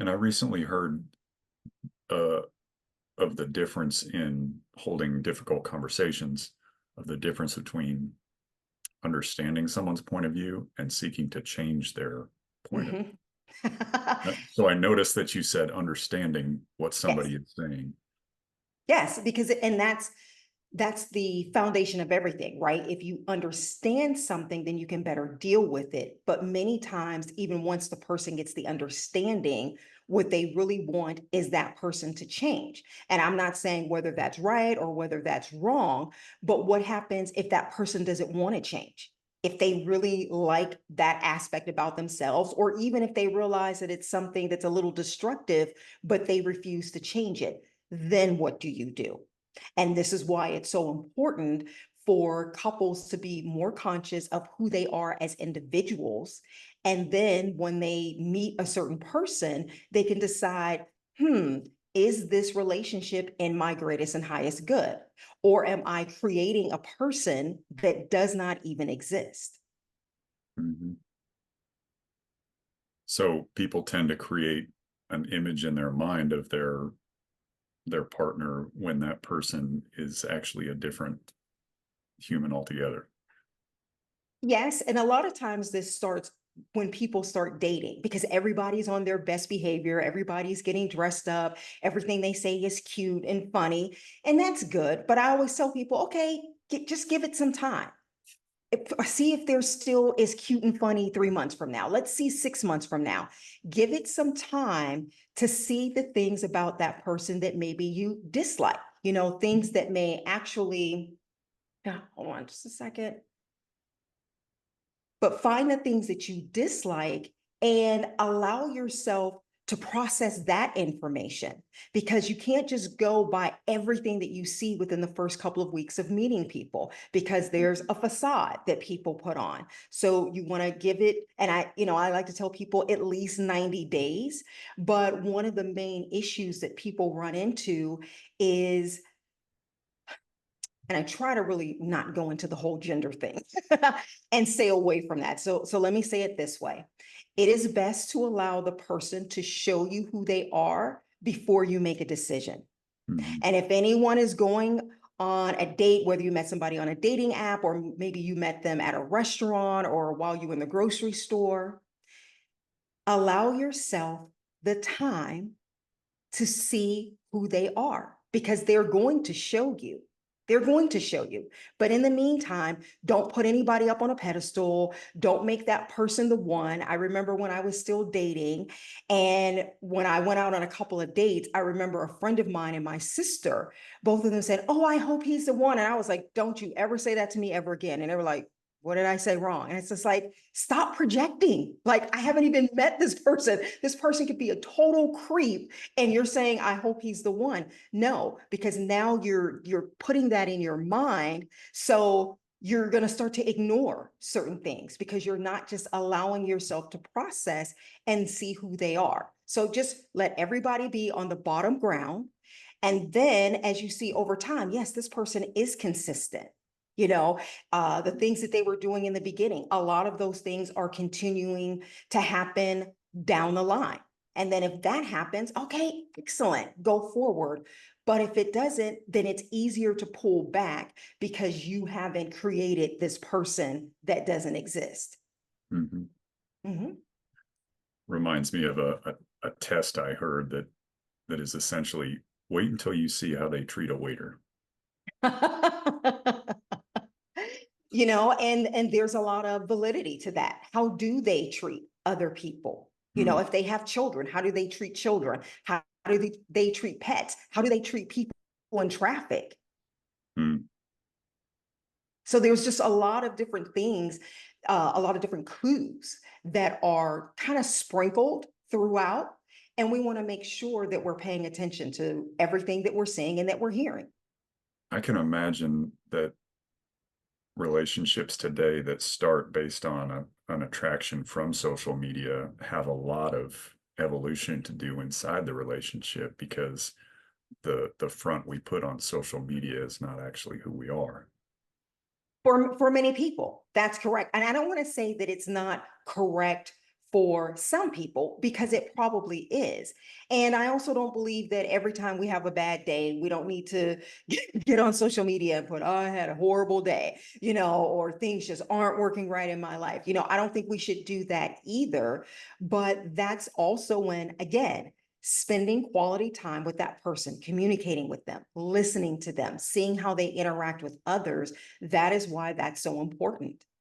And I recently heard uh, of the difference in holding difficult conversations, of the difference between understanding someone's point of view and seeking to change their point of Mhm. view. So I noticed that you said understanding what Yes. somebody is saying. Yes, because and that's the foundation of everything, right? If you understand something, then you can better deal with it. But many times, even once the person gets the understanding, what they really want is that person to change. And I'm not saying whether that's right or whether that's wrong, but what happens if that person doesn't want to change? If they really like that aspect about themselves, or even if they realize that it's something that's a little destructive, but they refuse to change it, then what do you do? And this is why it's so important for couples to be more conscious of who they are as individuals. And then when they meet a certain person, they can decide, is this relationship in my greatest and highest good? Or am I creating a person that does not even exist? Mhm. So people tend to create an image in their mind of their partner when that person is actually a different human altogether. Yes, and a lot of times this starts when people start dating because everybody's on their best behavior, everybody's getting dressed up, everything they say is cute and funny, and that's good. But I always tell people, okay, just give it some time. See if they're still as cute and funny 3 months from now. Let's see 6 months from now. Give it some time to see the things about that person that maybe you dislike, things that may actually, hold on just a second, but find the things that you dislike and allow yourself to process that information, because you can't just go by everything that you see within the first couple of weeks of meeting people, because there's a facade that people put on. So you want to give it, and I like to tell people at least 90 days. But one of the main issues that people run into is, and I try to really not go into the whole gender thing and stay away from that. So let me say it this way. It is best to allow the person to show you who they are before you make a decision. Mhm. And if anyone is going on a date, whether you met somebody on a dating app or maybe you met them at a restaurant or while you were in the grocery store, allow yourself the time to see who they are, because they're going to show you. They're going to show you. But in the meantime, don't put anybody up on a pedestal. Don't make that person the one. I remember when I was still dating, and when I went out on a couple of dates, I remember a friend of mine and my sister, both of them said, "Oh, I hope he's the one." And I was like, "Don't you ever say that to me ever again." And they were like, "What did I say wrong?" And it's just like, stop projecting. Like, I haven't even met this person. This person could be a total creep, and you're saying, "I hope he's the one." No, because now you're putting that in your mind. So you're going to start to ignore certain things because you're not just allowing yourself to process and see who they are. So just let everybody be on the bottom ground. And then as you see over time, yes, this person is consistent. The things that they were doing in the beginning, a lot of those things are continuing to happen down the line. And then if that happens, okay, excellent, go forward. But if it doesn't, then it's easier to pull back because you haven't created this person that doesn't exist. Mhm. Mhm. Reminds me of a test I heard that is essentially wait until you see how they treat a waiter. And there's a lot of validity to that. How do they treat other people? Mm, If they have children, how do they treat children? How do they treat pets? How do they treat people in traffic? mm. So there's just a lot of different things, a lot of different clues that are kind of sprinkled throughout. And we want to make sure that we're paying attention to everything that we're seeing and that we're hearing. I can imagine that relationships today that start based on an attraction from social media have a lot of evolution to do inside the relationship because the front we put on social media is not actually who we are. For many people, that's correct. And I don't want to say that it's not correct for some people because it probably is. And I also don't believe that every time we have a bad day, we don't need to get on social media and put, oh, I had a horrible day, or things just aren't working right in my life. I don't think we should do that either. But that's also when, again, spending quality time with that person, communicating with them, listening to them, seeing how they interact with others, that is why that's so important.